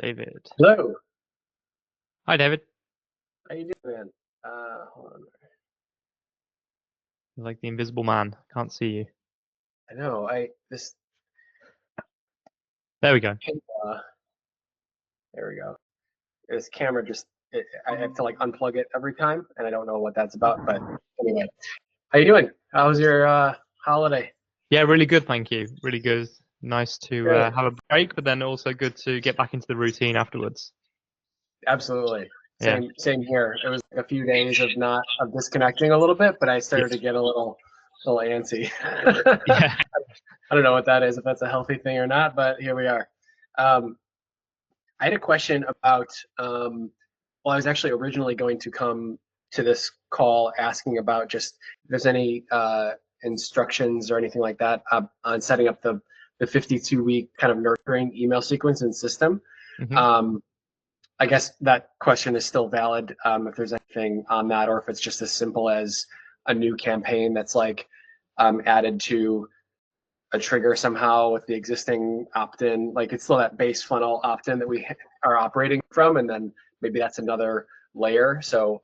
David. Hello. Hi, David. How you doing, man? Hold on. You're like the invisible man. Can't see you. I know. This. There we go. Uh, there we go. This camera I have to like unplug it every time, and I don't know what that's about. But anyway, how you doing? How was your holiday? Yeah, really good. Thank you. Really good. Nice to Good. have a break, but then also good to get back into the routine afterwards. Absolutely. Yeah. Same here. It was like a few days of disconnecting a little bit, but I started to get a little antsy. Yeah. I don't know what that is, if that's a healthy thing or not, but here we are. I had a question about, well, I was actually originally going to come to this call asking about just if there's any instructions or anything like that on setting up the 52-week kind of nurturing email sequence and system. Mm-hmm. I guess that question is still valid if there's anything on that, or if it's just as simple as a new campaign that's like added to a trigger somehow with the existing opt-in. Like it's still that base funnel opt-in that we are operating from, and then maybe that's another layer. So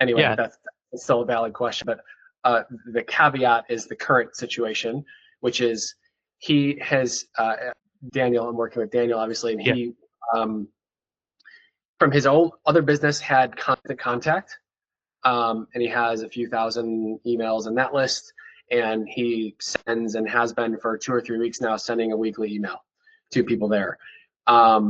anyway, Yeah. that's still a valid question. But the caveat is the current situation, which is he has Daniel. I'm working with Daniel, obviously, and Yeah. he from his old other business had Constant Contact, and he has a few thousand emails in that list, and he sends and has been for 2 or 3 weeks now sending a weekly email to people there. I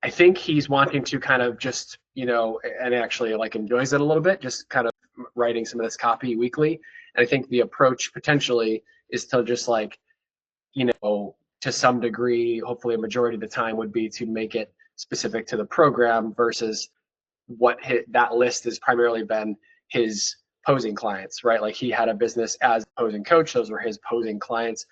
think he's wanting to kind of just, and actually like enjoys it a little bit, just kind of writing some of this copy weekly. And I think the approach potentially is to just like, to some degree, hopefully a majority of the time would be to make it specific to the program versus what that list has primarily been his posing clients, right? Like he had a business as a posing coach. Those were his posing clients.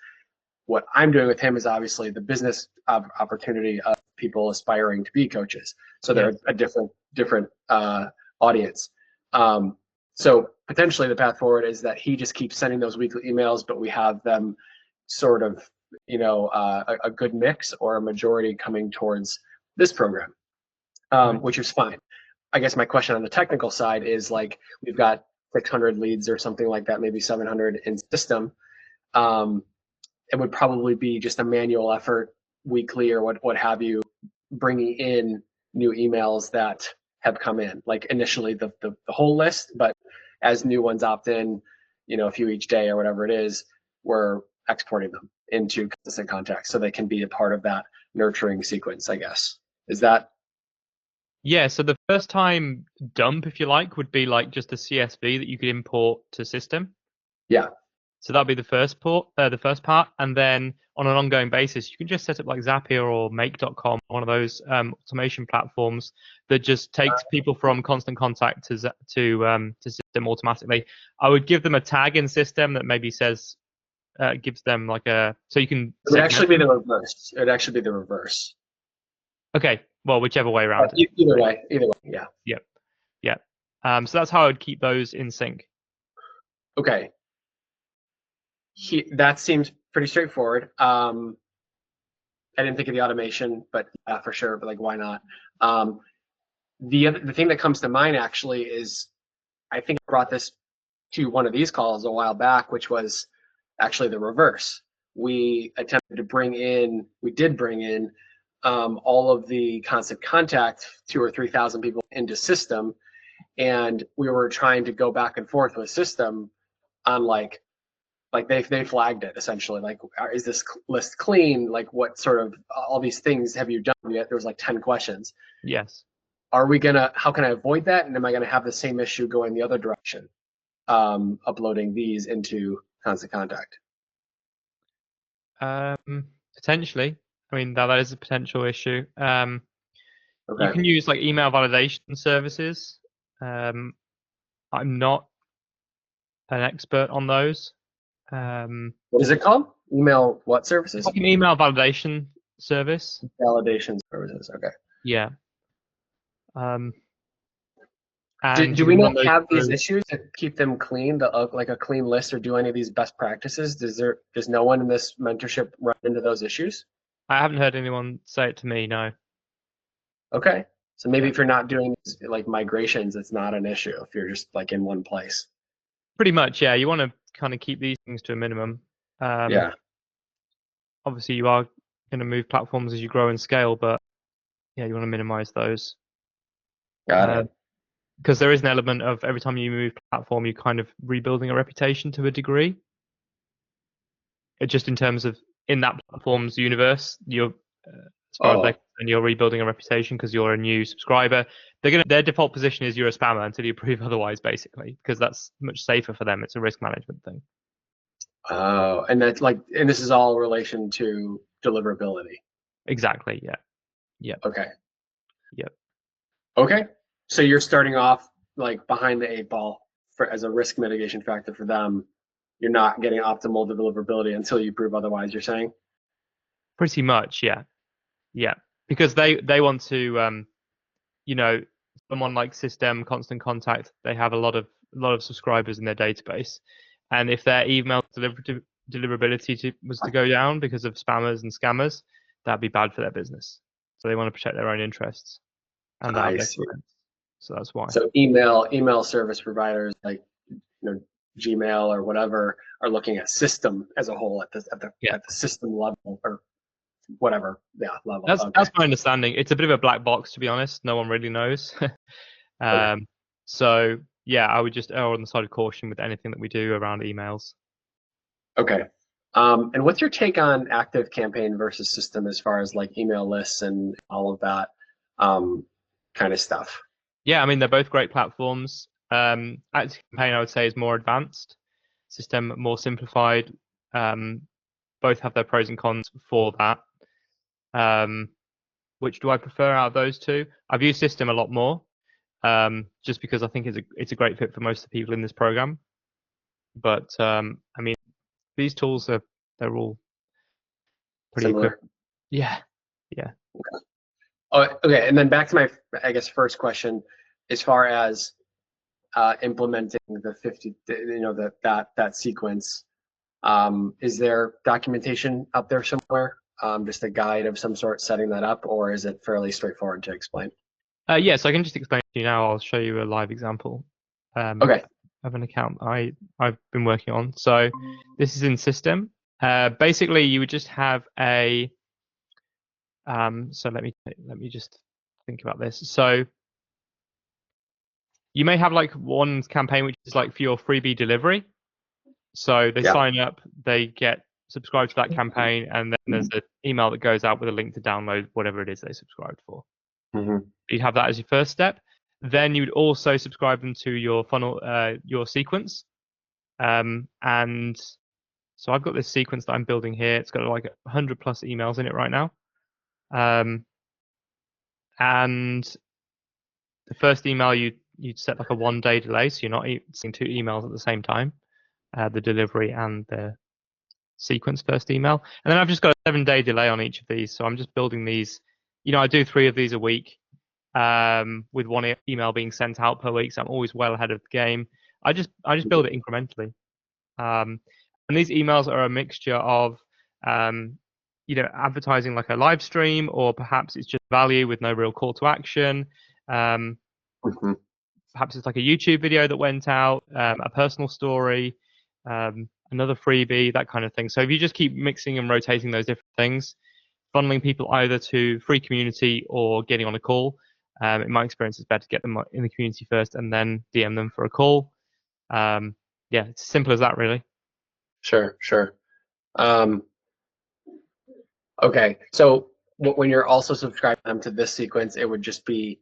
What I'm doing with him is obviously the business opportunity of people aspiring to be coaches. So they're a different audience. So potentially the path forward is that he just keeps sending those weekly emails, but we have them sort of, a good mix or a majority coming towards this program, which is fine. I guess my question on the technical side is like we've got 600 leads or something like that, maybe 700 in system. It would probably be just a manual effort weekly or what have you, bringing in new emails that have come in, like initially the whole list, but as new ones opt in, a few each day or whatever it is, we're exporting them into Constant Contact so they can be a part of that nurturing sequence, I guess. Is that? Yeah. So the first time dump, if you like, would be like just a CSV that you could import to system. Yeah. So that'll be the first part, and then on an ongoing basis, you can just set up like Zapier or Make.com, one of those automation platforms that just takes people from Constant Contact to system automatically. I would give them a tag in system that maybe says gives them like so you can. It would actually be the reverse. It would actually be the reverse. Okay, well, whichever way around. Either way, yeah. Yep, yeah. So that's how I would keep those in sync. Okay. That seems pretty straightforward. I didn't think of the automation, but for sure. But like, why not? The thing that comes to mind actually is, I think I brought this to one of these calls a while back, which was actually the reverse. We did bring in all of the Constant Contact 2,000 or 3,000 people into system, and we were trying to go back and forth with system on like they flagged it essentially, like, is this list clean, like what sort of all these things have you done yet? There was like 10 questions. Yes. How can I avoid that, and am I going to have the same issue going the other direction, uploading these into Constant Contact? Potentially. I mean, that is a potential issue. Okay. You can use like email validation services. I'm not an expert on those. What is it called? Email what services? Like an email validation service. Validation services. Okay. Yeah. Do we not have these issues to keep them clean, like a clean list, or do any of these best practices? Does no one in this mentorship run into those issues? I haven't heard anyone say it to me. No. Okay. So maybe Yeah. if you're not doing like migrations, it's not an issue if you're just like in one place. Pretty much. Yeah. You want to kind of keep these things to a minimum. Um, Yeah. Obviously, you are going to move platforms as you grow and scale, but yeah, you want to minimize those. Got it. Because there is an element of every time you move platform, you're kind of rebuilding a reputation to a degree. Just in terms of in that platform's universe, you're as far as they're Oh, concerned, you're rebuilding a reputation because you're a new subscriber. Their default position is you're a spammer until you prove otherwise, basically, because that's much safer for them. It's a risk management thing. oh, and that's like, and this is all relation to deliverability. Exactly. Yeah. Yeah. Okay. Yeah. Okay. So you're starting off like behind the eight ball for as a risk mitigation factor for them. You're not getting optimal deliverability until you prove otherwise, you're saying? Pretty much. Yeah. Yeah. Because they want to you know, someone like System, Constant Contact, they have a lot of subscribers in their database, and if their email deliverability was to go down because of spammers and scammers, that'd be bad for their business. So they want to protect their own interests and that of I their see. clients. So that's why. So email service providers like Gmail or whatever are looking at system as a whole Yeah, at the system level or whatever, yeah, level. that's Okay. that's my understanding. It's a bit of a black box, to be honest. No one really knows. Okay. um, so yeah, I would just err on the side of caution with anything that we do around emails. Okay. And what's your take on Active Campaign versus System as far as like email lists and all of that um, kind of stuff? Yeah, I mean they're both great platforms. ActiveCampaign I would say is more advanced, System more simplified. Um, Both have their pros and cons for that. Um, which do I prefer out of those two? I've used System a lot more, just because I think it's a great fit for most of the people in this program. But I mean these tools they're all pretty Similar. equivalent. Yeah, yeah. Oh, okay. And then back to my, I guess, first question, as far as implementing the 50, that sequence. Is there documentation out there somewhere? Just a guide of some sort setting that up, or is it fairly straightforward to explain? Yeah, so I can just explain to you now. I'll show you a live example Okay. of an account I've been working on. So this is in System. Basically, you would just have a. So let me just think about this. So you may have like one campaign which is like for your freebie delivery. So they Yeah. sign up, they get subscribed to that campaign, and then there's an email that goes out with a link to download whatever it is they subscribed for. Mm-hmm. You'd have that as your first step. Then you'd also subscribe them to your funnel, your sequence. And so I've got this sequence that I'm building here. It's got like 100 plus emails in it right now. And the first email you'd set like a 1 day delay, so you're not seeing two emails at the same time, the delivery and the sequence first email. And then I've just got a 7 day delay on each of these. So I'm just building these. I do 3 of these a week, with one email being sent out per week. So I'm always well ahead of the game. I just build it incrementally. And these emails are a mixture of, advertising like a live stream, or perhaps it's just value with no real call to action. Um, Mm-hmm. Perhaps it's like a YouTube video that went out, a personal story, another freebie, that kind of thing. So if you just keep mixing and rotating those different things, funneling people either to free community or getting on a call. In my experience, it's better to get them in the community first and then DM them for a call. Yeah, it's as simple as that, really. Sure, sure. Um, okay. So when you're also subscribing them to this sequence, it would just be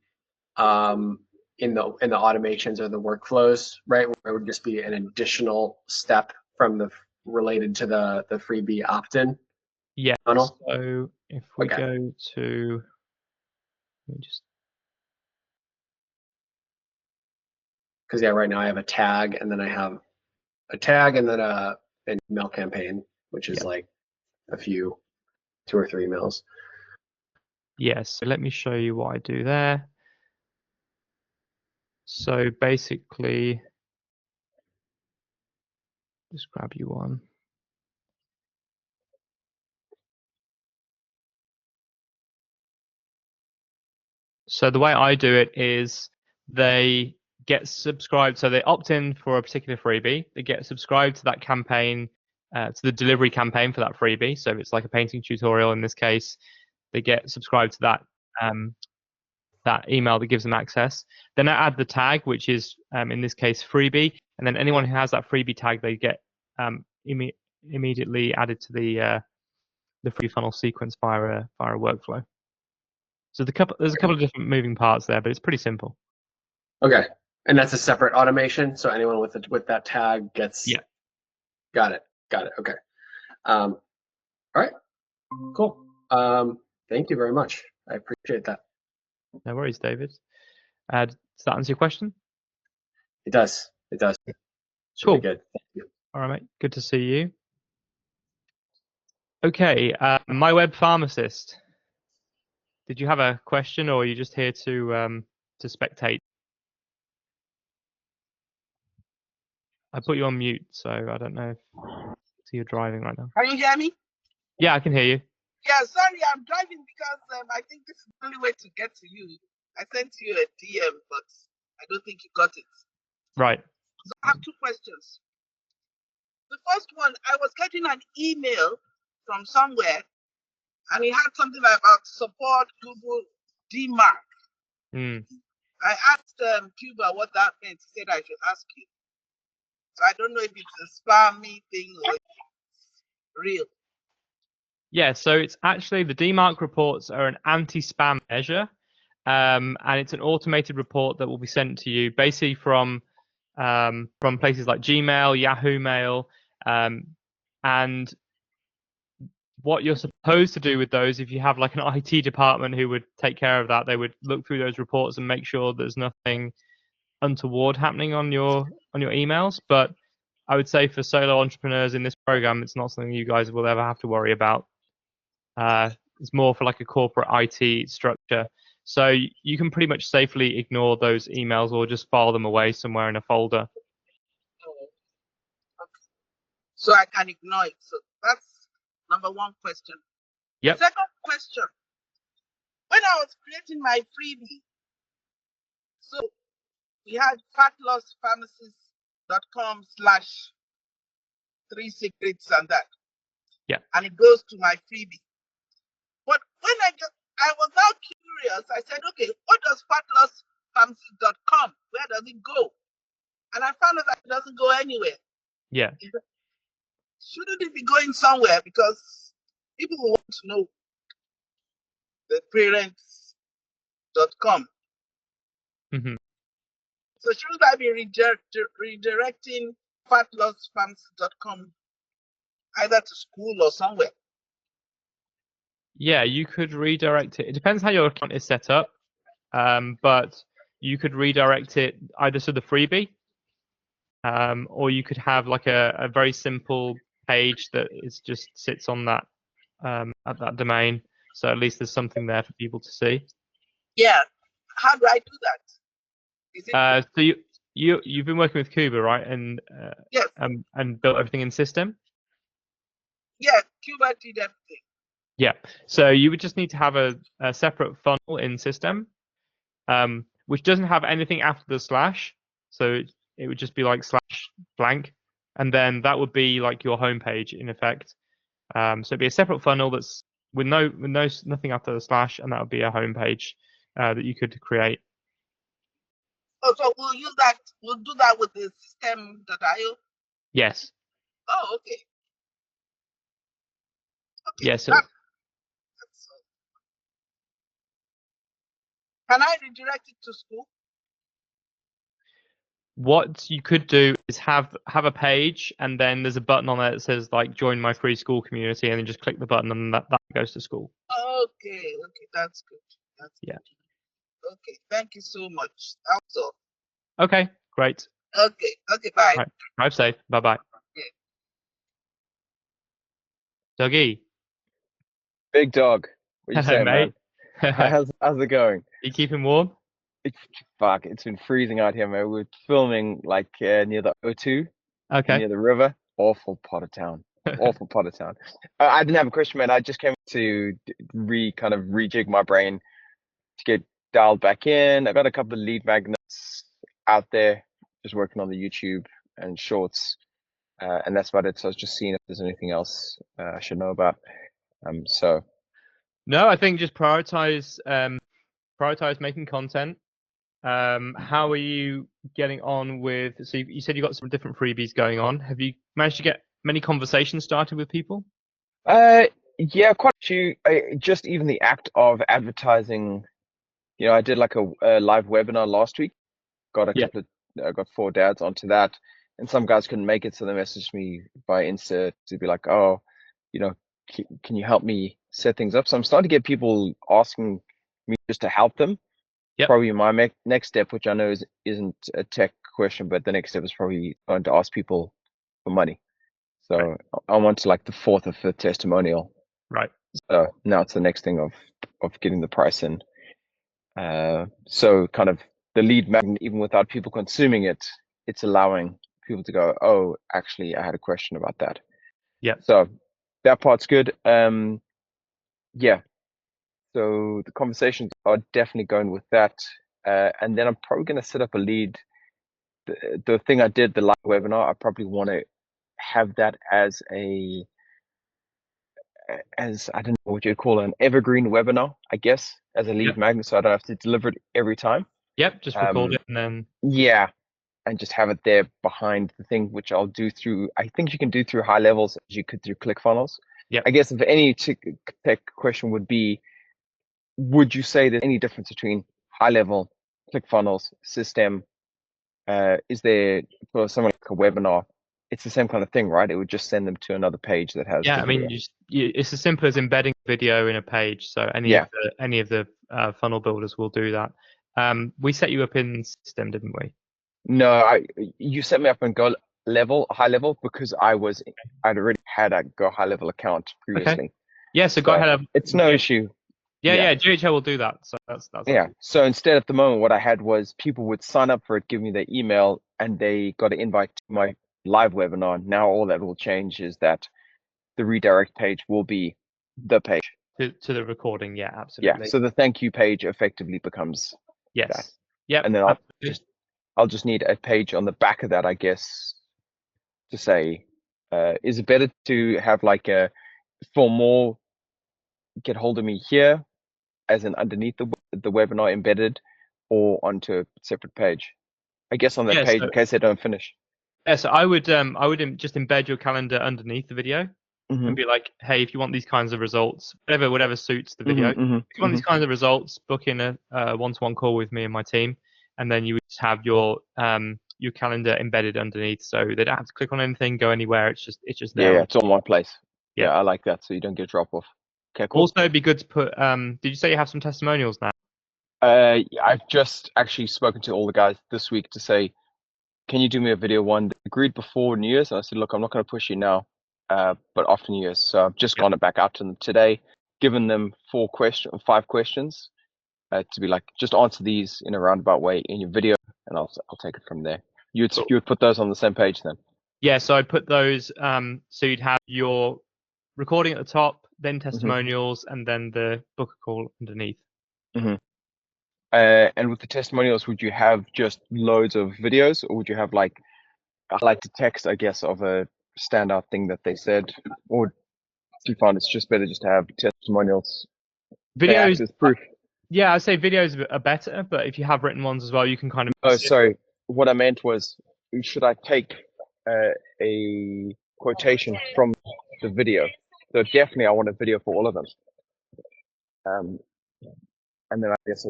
um, in the automations or the workflows, right? Where it would just be an additional step from the related to the freebie opt-in Yeah. funnel. So if we Okay. go to, let me just, Because yeah, right now I have a tag, and then I have a tag, and then an email campaign, which is yeah, like a few, 2 or 3 emails. yeah. So let me show you what I do there. So basically, just grab you one. So the way I do it is they get subscribed. So they opt in for a particular freebie. They get subscribed to that campaign, to the delivery campaign for that freebie. So if it's like a painting tutorial in this case, they get subscribed to that email that gives them access. Then I add the tag, which is in this case freebie, and then anyone who has that freebie tag, they get immediately added to the free funnel sequence via a workflow. So there's a couple of different moving parts there, but it's pretty simple. Okay, and that's a separate automation. So anyone with that tag gets. Yeah. Got it. Okay. All right. Cool. Thank you very much. I appreciate that. No worries, David. Does that answer your question? It does. Should Cool. be good. Thank you. All right, mate. Good to see you. Okay, my web pharmacist. Did you have a question, or are you just here to spectate? I put you on mute, so I don't know if you're driving right now. Can you hear me? Yeah, I can hear you. Yeah, sorry, I'm driving because I think this is the only way to get to you. I sent you a DM, but I don't think you got it. Right. So I have two questions. The first one, I was getting an email from somewhere, and it had something about support Google DMARC. Mm. I asked Cuba what that meant. He said I should ask you. So I don't know if it's a spammy thing or it's real. Yeah, so it's actually the DMARC reports are an anti-spam measure, and it's an automated report that will be sent to you basically from places like Gmail, Yahoo Mail, and what you're supposed to do with those, if you have like an IT department who would take care of that, they would look through those reports and make sure there's nothing untoward happening on your emails. But I would say for solo entrepreneurs in this program, it's not something you guys will ever have to worry about. It's more for like a corporate IT structure. So you can pretty much safely ignore those emails or just file them away somewhere in a folder. So I can ignore it. So that's number one question. Yep. The second question. When I was creating my freebie, so we had fatlosspharmacist.com/3 secrets and that. Yeah. And it goes to my freebie. But when I was now curious, I said, okay, what does fatlosspharmacist.com? Where does it go? And I found out that it doesn't go anywhere. Yeah. Shouldn't it be going somewhere? Because people will want to know the parents.com. Mm-hmm. So shouldn't I be redirecting fatlosspharmacist.com either to school or somewhere? Yeah, you could redirect it. It depends how your account is set up, but you could redirect it either to the freebie, or you could have like a very simple page that is just sits on that at that domain. So at least there's something there for people to see. Yeah. How do I do that? Is it So you've been working with Cuba, right? And yes. And built everything in system. Yeah, Cuba did everything. Yeah. So you would just need to have a separate funnel in system, which doesn't have anything after the slash. So it would just be like /blank, and then that would be like your home page in effect. So it'd be a separate funnel that's with nothing after the slash, and that would be a home page that you could create. Oh, so we'll use that. We'll do that with the system.io. Yes. Oh, okay. Okay. Yes. Can I redirect it to school? What you could do is have a page, and then there's a button on there that says like join my free school community, and then just click the button, and that goes to school. Okay, that's good. Yeah. Good. Okay, thank you so much. Also. Okay, great. Okay, bye. Right. Drive safe. Bye bye. Yeah. Dougie. Big dog. What you Hello, saying, mate. man? How's it going? You keeping warm? It's been freezing out here, man. We're filming like near the O2, Okay. near the river. Awful part of town. Awful part of town. I didn't have a question, man. I just came to rejig my brain to get dialed back in. I got a couple of lead magnets out there, just working on the YouTube and shorts, and that's about it. So I was just seeing if there's anything else I should know about. So No, I think just prioritize making content. How are you getting on with? So you said you got some different freebies going on. Have you managed to get many conversations started with people? yeah, quite a few. Just even the act of advertising. You know, I did like a live webinar last week. Got a Yeah. couple of, I got 4 dads onto that, and some guys couldn't make it, so they messaged me by Insta to be like, "Oh, you know, can you help me set things up?" So I'm starting to get people asking me just to help them. Yep. Probably my next step, which I know isn't a tech question, but the next step is probably going to ask people for money. So Right. I want to like the 4th or 5th testimonial. Right. So now it's the next thing of getting the price in. So kind of the lead magnet, even without people consuming it, it's allowing people to go, "Oh, actually, I had a question about that." Yeah. So that part's good. Yeah. So the conversations are definitely going with that. And then I'm probably going to set up a lead. The thing I did, the live webinar, I probably want to have that as I don't know what you'd call it, an evergreen webinar, I guess, as a lead Yep. magnet, so I don't have to deliver it every time. Yep. Just record it and then. Yeah, and just have it there behind the thing, which I'll do through. I think you can do through high levels as you could through ClickFunnels. Yep. I guess if any tech question would be, would you say there's any difference between high level, ClickFunnels, System? Is there for someone like a webinar? It's the same kind of thing, right? It would just send them to another page that has. Yeah, the I mean, video. it's as simple as embedding video in a page. So any of the funnel builders will do that. We set you up in System, didn't we? No, you set me up on Go level, high level, because I'd already had a Go high level account previously. Okay. Yeah, so go ahead. It's no issue. Yeah, GHL will do that. So that's yeah. So instead, at the moment, what I had was people would sign up for it, give me their email, and they got an invite to my live webinar. Now all that will change is that the redirect page will be the page to the recording. Yeah, absolutely. Yeah. So the thank you page effectively becomes that. Yeah. And then I'll just need a page on the back of that, I guess, to say, is it better to have like for more, get hold of me here, as in underneath the webinar embedded, or onto a separate page? I guess on that page, in case they don't finish. Yeah, so I would just embed your calendar underneath the video and be like, hey, if you want these kinds of results, whatever suits the video, if you want these kinds of results, book in a one-to-one call with me and my team, and then you would just have your calendar embedded underneath, so they don't have to click on anything, go anywhere. It's just there. Yeah, it's all one place. Yeah, I like that, so you don't get drop off. Okay, cool. Also, it'd be good to put. Did you say you have some testimonials now? I've just actually spoken to all the guys this week to say, can you do me a video one? They agreed before New Year's, and I said, look, I'm not going to push you now, but after New Year's. So I've just gone it back out to them today, given them 5 questions, to be like, just answer these in a roundabout way in your video, and I'll take it from there. You would put those on the same page then? Yeah, so I'd put those. So you'd have your recording at the top, then testimonials, and then the book a call underneath. And with the testimonials, would you have just loads of videos, or would you have like highlighted text, I guess, of a standout thing that they said? Or do you find it's just better just to have testimonials? Videos as proof. Yeah, I'd say videos are better, but if you have written ones as well, you can kind of. Oh, sorry. What I meant was, should I take a quotation from the video? So definitely, I want a video for all of them. And then I guess,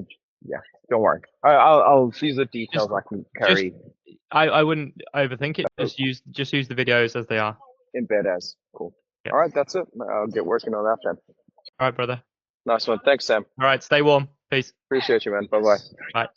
don't worry. I'll use the details I can carry. I wouldn't overthink it. Just use the videos as they are. Embed as. Cool. All right, that's it. I'll get working on that then. All right, brother. Nice one. Thanks, Sam. All right, stay warm. Peace. Appreciate you, man. Bye-bye. Bye.